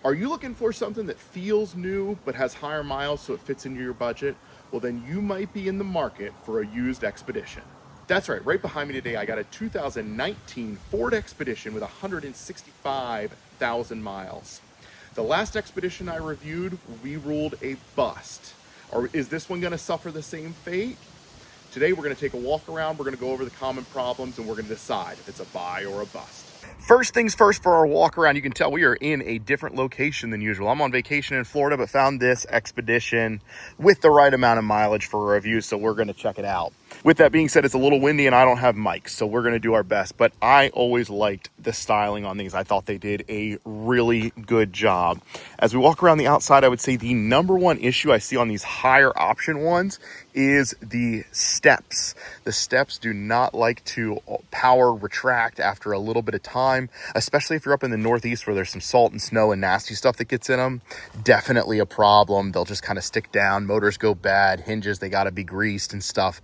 Are you looking for something that feels new but has higher miles so it fits into your budget? Well, then you might be in the market for a used Expedition. That's right behind me today, I got a 2019 Ford Expedition with 165,000 miles. The last Expedition I reviewed, we ruled a bust. Or is this one gonna suffer the same fate? Today we're gonna take a walk around, we're gonna go over the common problems, and we're gonna decide if it's a buy or a bust. First things first, for our walk around, you can tell we are in a different location than usual. I'm on vacation in Florida, but found this Expedition with the right amount of mileage for a review, so we're gonna check it out. With that being said, it's a little windy and I don't have mics, so we're gonna do our best, but I always liked the styling on these. I thought they did a really good job. As we walk around the outside, I would say the number one issue I see on these higher option ones is the steps. The steps do not like to power retract after a little bit of time, especially if you're up in the Northeast where there's some salt and snow and nasty stuff that gets in them. Definitely a problem. They'll just kind of stick down, motors go bad, hinges, they gotta be greased and stuff.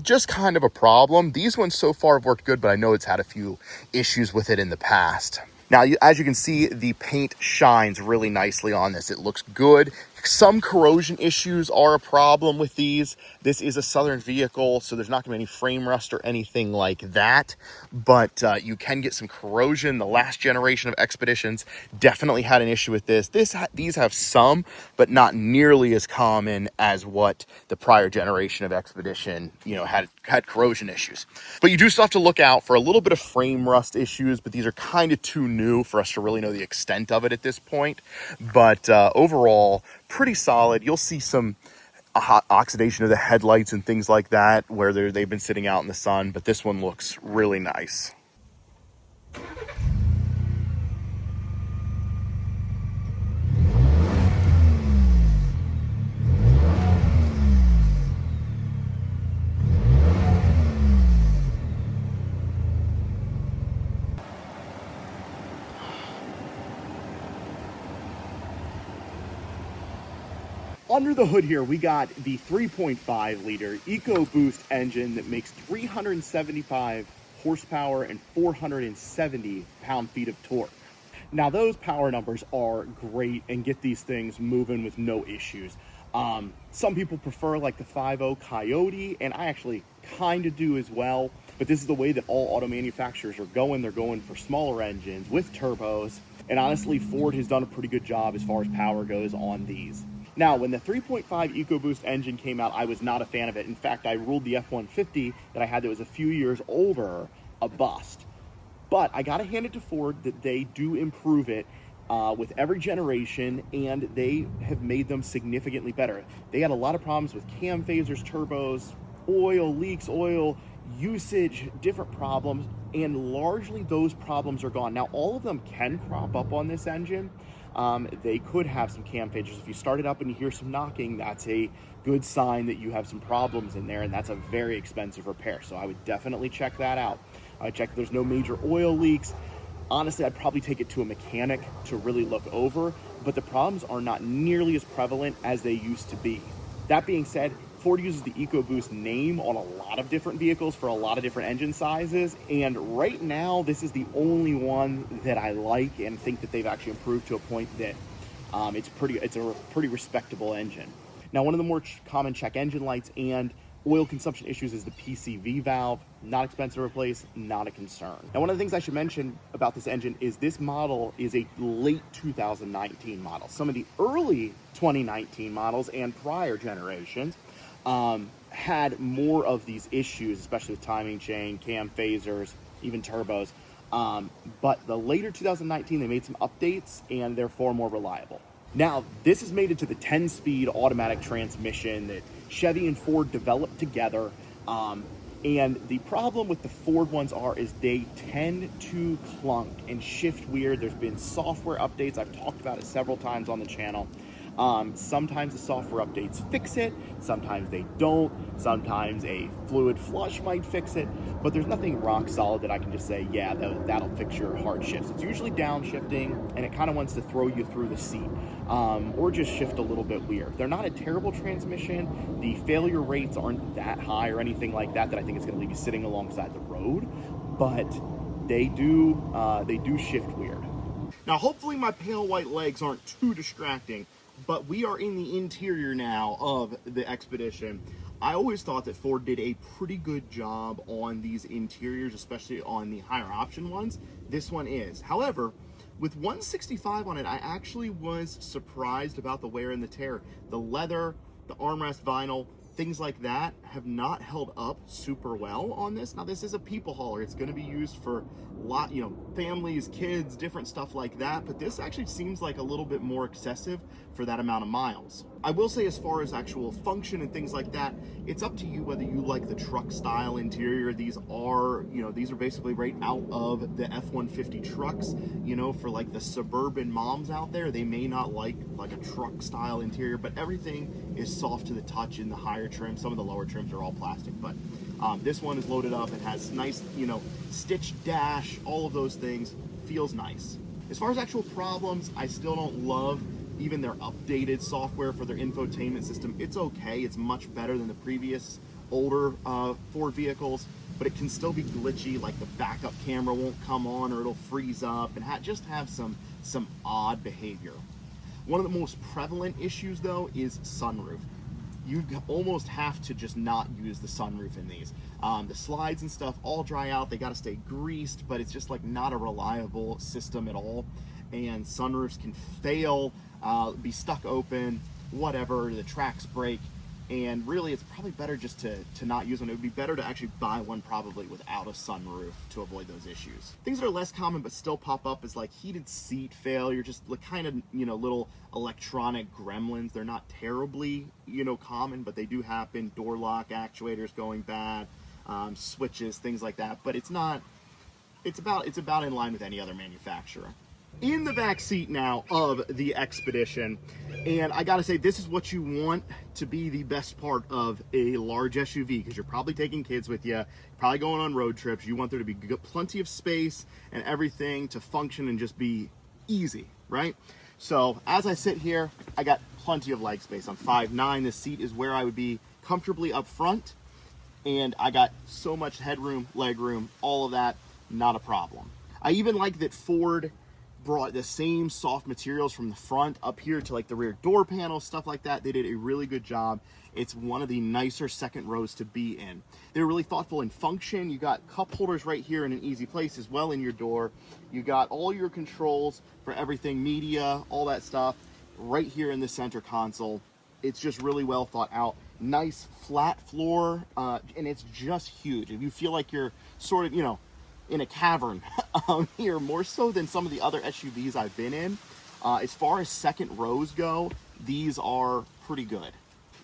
Just kind of a problem. These ones so far have worked good, but I know it's had a few issues with it in the past. Now, as you can see, the paint shines really nicely on this. It looks good. Some corrosion issues are a problem with these. This is a Southern vehicle, so there's not going to be any frame rust or anything like that, but you can get some corrosion. The last generation of Expeditions definitely had an issue with this. These have some, but not nearly as common as what the prior generation of Expedition, had corrosion issues. But you do still have to look out for a little bit of frame rust issues, but these are kind of too new for us to really know the extent of it at this point. But overall, pretty solid. You'll see some oxidation of the headlights and things like that where they've been sitting out in the sun, but this one looks really nice. Under the hood here, we got the 3.5 liter Ecoboost engine that makes 375 horsepower and 470 pound-feet of torque. Now, those power numbers are great and get these things moving with no issues. Some people prefer like the 5.0 Coyote, and I actually kind of do as well, but this is the way that all auto manufacturers are going. They're going for smaller engines with turbos, and honestly, Ford has done a pretty good job as far as power goes on these. Now, when the 3.5 Ecoboost engine came out, I was not a fan of it. In fact, I ruled the F-150 that I had that was a few years older a bust. But I gotta hand it to Ford that they do improve it with every generation, and they have made them significantly better. They had a lot of problems with cam phasers, turbos, oil leaks, oil usage, different problems, and largely those problems are gone. Now, all of them can crop up on this engine. They could have some cam phasers. If you start it up and you hear some knocking, that's a good sign that you have some problems in there, and that's a very expensive repair. So I would definitely check that out. I would check if there's no major oil leaks. Honestly, I'd probably take it to a mechanic to really look over, but the problems are not nearly as prevalent as they used to be. That being said, Ford uses the Ecoboost name on a lot of different vehicles for a lot of different engine sizes, and right now this is the only one that I like and think that they've actually improved to a point that it's a pretty respectable engine. Now, one of the more common check engine lights and oil consumption issues is the PCV valve. Not expensive to replace, not a concern. Now, one of the things I should mention about this engine is this model is a late 2019 model. Some of the early 2019 models and prior generations had more of these issues, especially with timing chain, cam phasers, even turbos. But the later 2019, they made some updates and they're far more reliable. Now, this has made it to the 10-speed automatic transmission that Chevy and Ford developed together. And the problem with the Ford ones is they tend to clunk and shift weird. There's been software updates. I've talked about it several times on the channel. Sometimes the software updates fix it, sometimes they don't, sometimes a fluid flush might fix it, but there's nothing rock solid that I can just say, yeah, that'll fix your hard shifts. It's usually downshifting, and it kind of wants to throw you through the seat, or just shift a little bit weird. They're not a terrible transmission. The failure rates aren't that high or anything like that I think it's going to leave you sitting alongside the road, but they do shift weird. Now, hopefully my pale white legs aren't too distracting, but we are in the interior now of the Expedition. I always thought that Ford did a pretty good job on these interiors, especially on the higher option ones. This one is. However, with 165 on it, I actually was surprised about the wear and the tear. The leather, the armrest vinyl, things like that have not held up super well on this. Now, this is a people hauler. It's going to be used for families, kids, different stuff like that. But this actually seems like a little bit more excessive for that amount of miles. I will say, as far as actual function and things like that, it's up to you whether you like the truck style interior. These are basically right out of the F-150 trucks. For like the suburban moms out there, they may not like a truck style interior, but everything is soft to the touch in the higher trim. Some of the lower trims are all plastic, but this one is loaded up. It has nice, stitched dash, all of those things. Feels nice. As far as actual problems, I still don't love even their updated software for their infotainment system. It's okay. It's much better than the previous older Ford vehicles, but it can still be glitchy, like the backup camera won't come on or it'll freeze up and just have some odd behavior. One of the most prevalent issues, though, is sunroof. You almost have to just not use the sunroof in these. The slides and stuff all dry out. They got to stay greased, but it's just like not a reliable system at all. And sunroofs can fail, be stuck open, whatever, the tracks break. And really, it's probably better just to not use one. It would be better to actually buy one probably without a sunroof to avoid those issues. Things that are less common but still pop up is like heated seat failure, just kind of, little electronic gremlins. They're not terribly, common, but they do happen. Door lock actuators going bad, switches, things like that. But it's about in line with any other manufacturer. In the back seat now of the Expedition, and I gotta say, this is what you want to be the best part of a large SUV, because you're probably taking kids with you, probably going on road trips. You want there to be plenty of space and everything to function and just be easy, right? So as I sit here, I got plenty of leg space. I'm 5'9". The seat is where I would be comfortably up front, and I got so much headroom, leg room, all of that, not a problem. I even like that Ford brought the same soft materials from the front up here to like the rear door panels, stuff like that. They did a really good job. It's one of the nicer second rows to be in. They're really thoughtful in function. You got cup holders right here in an easy place as well in your door. You got all your controls for everything, media, all that stuff right here in the center console. It's just really well thought out. Nice flat floor, and it's just huge. If you feel like you're sort of, in a cavern here, more so than some of the other SUVs I've been in. As far as second rows go, these are pretty good.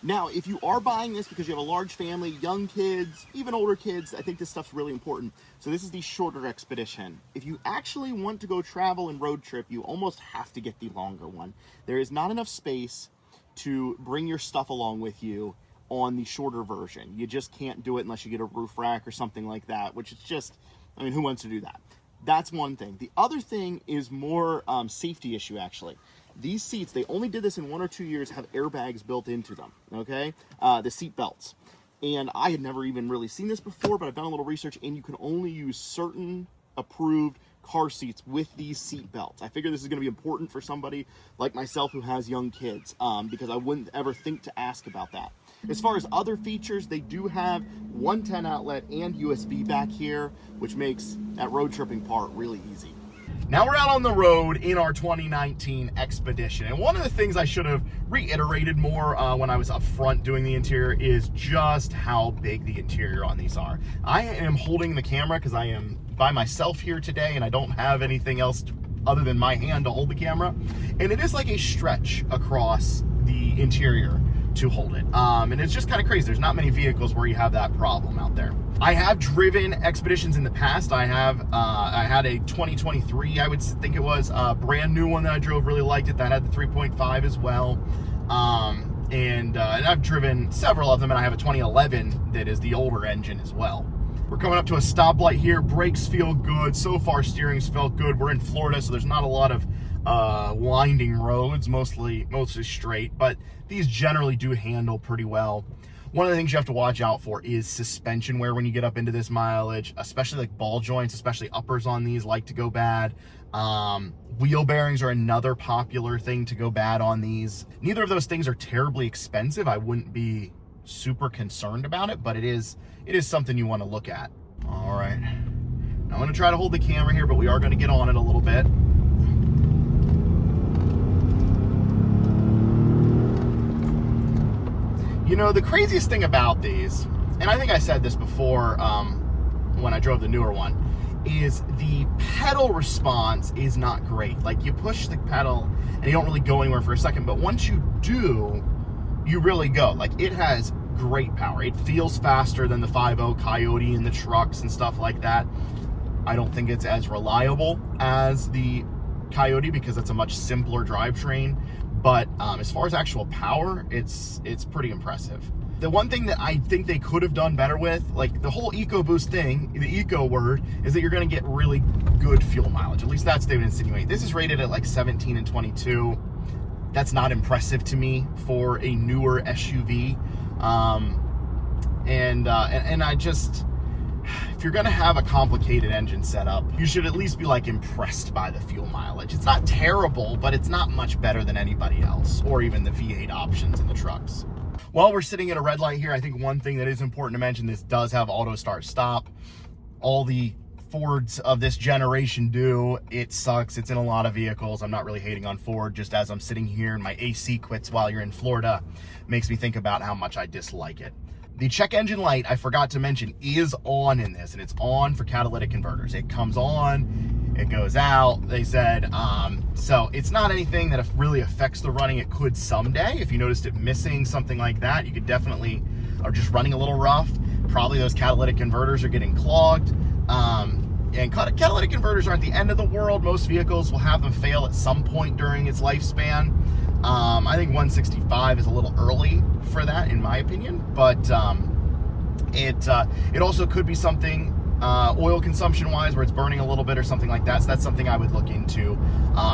Now, if you are buying this because you have a large family, young kids, even older kids, I think this stuff's really important. So this is the shorter Expedition. If you actually want to go travel and road trip, you almost have to get the longer one. There is not enough space to bring your stuff along with you on the shorter version. You just can't do it unless you get a roof rack or something like that, which is just, who wants to do that? That's one thing. The other thing is more safety issue, actually. These seats, they only did this in 1 or 2 years, have airbags built into them, okay? The seat belts. And I had never even really seen this before, but I've done a little research, and you can only use certain approved car seats with these seat belts. I figure this is going to be important for somebody like myself who has young kids, because I wouldn't ever think to ask about that. As far as other features, they do have 110 outlet and USB back here, which makes that road tripping part really easy. Now we're out on the road in our 2019 Expedition, and one of the things I should have reiterated more when I was up front doing the interior is just how big the interior on these are. I am holding the camera because I am by myself here today and I don't have anything else other than my hand to hold the camera, and it is like a stretch across the interior to hold it, and it's just kind of crazy. There's not many vehicles where you have that problem out there. I have driven Expeditions in the past. I had a 2023, I would think it was, a brand new one that I drove, really liked it, that had the 3.5 as well, and I've driven several of them, and I have a 2011 that is the older engine as well. We're coming up to a stoplight here. Brakes feel good. So far, steering's felt good. We're in Florida, so there's not a lot of winding roads, mostly straight, but these generally do handle pretty well. One of the things you have to watch out for is suspension wear when you get up into this mileage, especially like ball joints, especially uppers on these like to go bad. Wheel bearings are another popular thing to go bad on these. Neither of those things are terribly expensive. I wouldn't be super concerned about it, but it is something you want to look at. All right. Now I'm going to try to hold the camera here, but we are going to get on it a little bit. You know, the craziest thing about these, and I think I said this before when I drove the newer one, is the pedal response is not great. Like, you push the pedal and you don't really go anywhere for a second, but once you do, you really go. Like, it has great power. It feels faster than the 5.0 Coyote and the trucks and stuff like that. I don't think it's as reliable as the Coyote because it's a much simpler drivetrain, but as far as actual power, it's pretty impressive. The one thing that I think they could have done better with, like the whole Ecoboost thing, the eco word, is that you're going to get really good fuel mileage. At least that's what they would insinuate. This is rated at like 17 and 22. That's not impressive to me for a newer SUV. And I just, if you're going to have a complicated engine setup, you should at least be like impressed by the fuel mileage. It's not terrible, but it's not much better than anybody else, or even the V8 options in the trucks. While we're sitting at a red light here, I think one thing that is important to mention, this does have auto start stop. All the Fords of this generation do. It sucks. It's in a lot of vehicles. I'm not really hating on Ford, just as I'm sitting here and my AC quits while you're in Florida, makes me think about how much I dislike it. The check engine light, I forgot to mention, is on in this, and it's on for catalytic converters. It comes on, it goes out, they said. So it's not anything that really affects the running. It could someday. If you noticed it missing, something like that, you could definitely, or just running a little rough, probably those catalytic converters are getting clogged. And catalytic converters aren't the end of the world. Most vehicles will have them fail at some point during its lifespan. I think 165 is a little early for that, in my opinion, but it also could be something oil consumption wise where it's burning a little bit or something like that. So that's something I would look into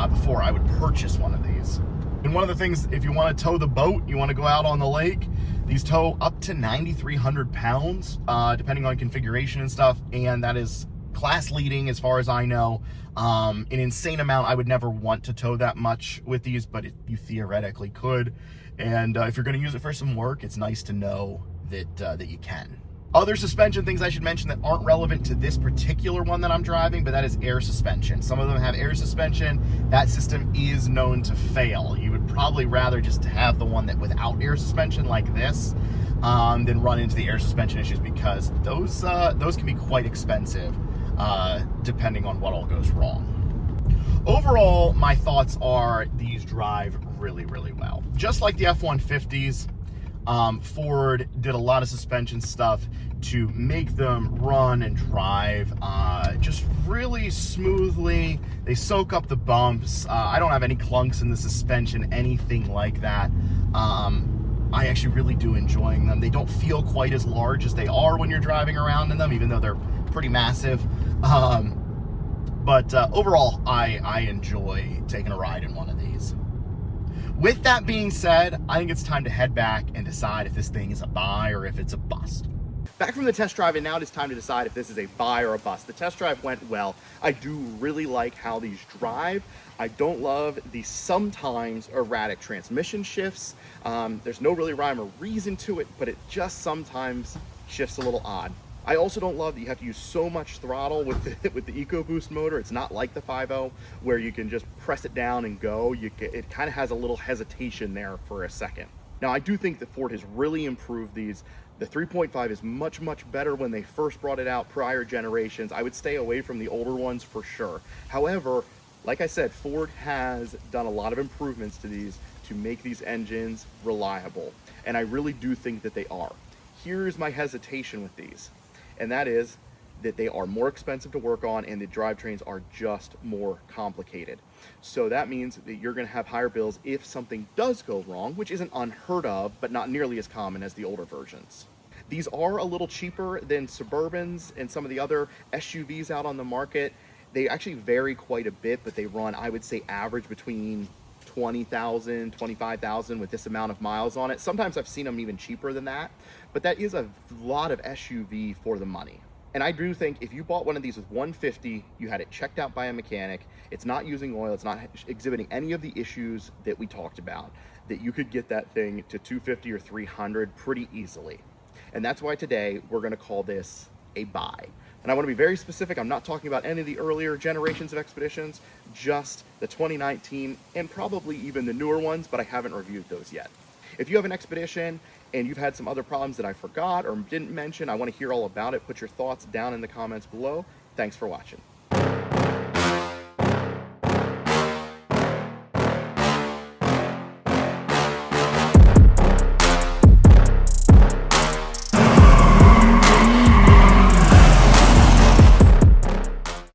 before I would purchase one of these. And one of the things, if you want to tow the boat, you want to go out on the lake, these tow up to 9,300 pounds, depending on configuration and stuff, and that is class leading as far as I know. An insane amount. I would never want to tow that much with these, but you theoretically could. And if you're going to use it for some work, it's nice to know that you can. Other suspension things I should mention that aren't relevant to this particular one that I'm driving, but that is air suspension. Some of them have air suspension. That system is known to fail. You would probably rather just have the one that without air suspension like this than run into the air suspension issues, because those can be quite expensive depending on what all goes wrong. Overall, my thoughts are these drive really, really well. Just like the F-150s, Ford did a lot of suspension stuff to make them run and drive just really smoothly. They soak up the bumps. I don't have any clunks in the suspension, anything like that. I actually really do enjoying them. They don't feel quite as large as they are when you're driving around in them, even though they're pretty massive. But overall, I enjoy taking a ride in one of these. With that being said, I think it's time to head back and decide if this thing is a buy or if it's a bust. Back from the test drive, and now it is time to decide if this is a buy or a bust. The test drive went well. I do really like how these drive. I don't love the sometimes erratic transmission shifts. There's no really rhyme or reason to it, but it just sometimes shifts a little odd. I also don't love that you have to use so much throttle with the Ecoboost motor. It's not like the 5.0 where you can just press it down and go. It kind of has a little hesitation there for a second. Now, I do think that Ford has really improved these. The 3.5 is much, much better when they first brought it out prior generations. I would stay away from the older ones for sure. However, like I said, Ford has done a lot of improvements to these to make these engines reliable. And I really do think that they are. Here's my hesitation with these. And that is that they are more expensive to work on and the drivetrains are just more complicated. So that means that you're going to have higher bills if something does go wrong, which isn't unheard of, but not nearly as common as the older versions. These are a little cheaper than Suburbans and some of the other SUVs out on the market. They actually vary quite a bit, but they run, I would say, average between 20,000, 25,000 with this amount of miles on it. Sometimes I've seen them even cheaper than that, but that is a lot of SUV for the money. And I do think if you bought one of these with 150, you had it checked out by a mechanic, it's not using oil, it's not exhibiting any of the issues that we talked about, that you could get that thing to 250 or 300 pretty easily. And that's why today we're going to call this a buy. And I want to be very specific. I'm not talking about any of the earlier generations of Expeditions, just the 2019 and probably even the newer ones, but I haven't reviewed those yet. If you have an Expedition and you've had some other problems that I forgot or didn't mention, I want to hear all about it. Put your thoughts down in the comments below. Thanks for watching.